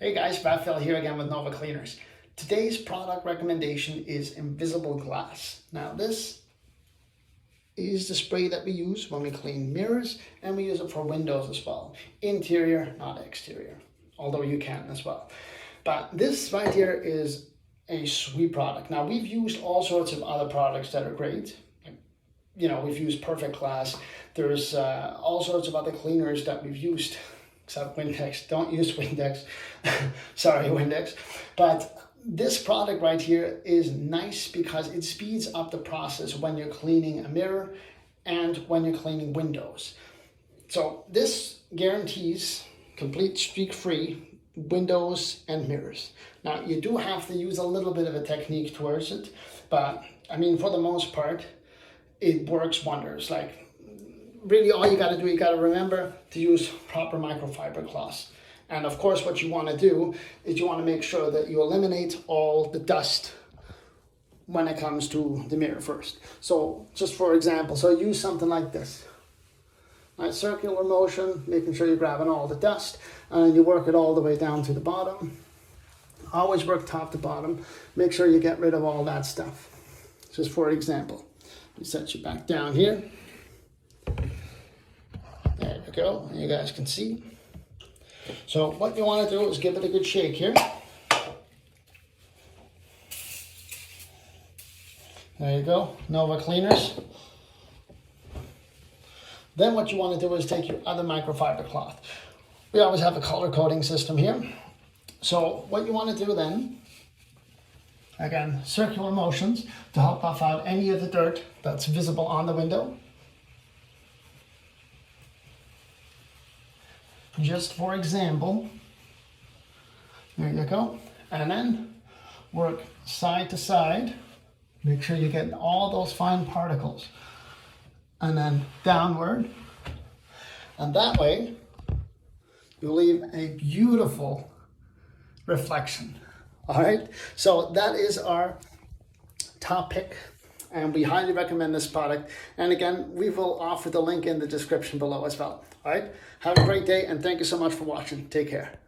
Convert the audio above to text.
Hey guys, Raphael here again with Nova Cleaners. Today's product recommendation is Invisible Glass. Now this is the spray that we use when we clean mirrors, and we use it for windows as well. Interior, not exterior, although you can as well. But this right here is a sweet product. Now we've used all sorts of other products that are great. We've used Perfect Glass. There's all sorts of other cleaners that we've used, except Windex. Don't use Windex. Sorry, Windex. But this product right here is nice because it speeds up the process when you're cleaning a mirror and when you're cleaning windows. So this guarantees complete streak-free windows and mirrors. Now you do have to use a little bit of a technique towards it, but I mean, for the most part, it works wonders. Like, really all you got to do, you got to remember to use proper microfiber cloths. And of course, what you want to do is you want to make sure that you eliminate all the dust when it comes to the mirror first. So just for example, so use something like this. Nice circular motion, making sure you're grabbing all the dust, and you work it all the way down to the bottom. Always work top to bottom. Make sure you get rid of all that stuff. Just for example, you set you back down here. There you go, and you guys can see. So what you want to do is give it a good shake here. There you go, Nova Cleaners. Then what you want to do is take your other microfiber cloth. We always have a color coding system here. So what you want to do then, again, circular motions to help buff out any of the dirt that's visible on the window. Just for example, there you go. And then work side to side. Make sure you get all those fine particles. And then downward. And that way, you'll leave a beautiful reflection. All right, so that is our top pick, and we highly recommend this product. And again, we will offer the link in the description below as well. All right, have a great day, and thank you so much for watching. Take care.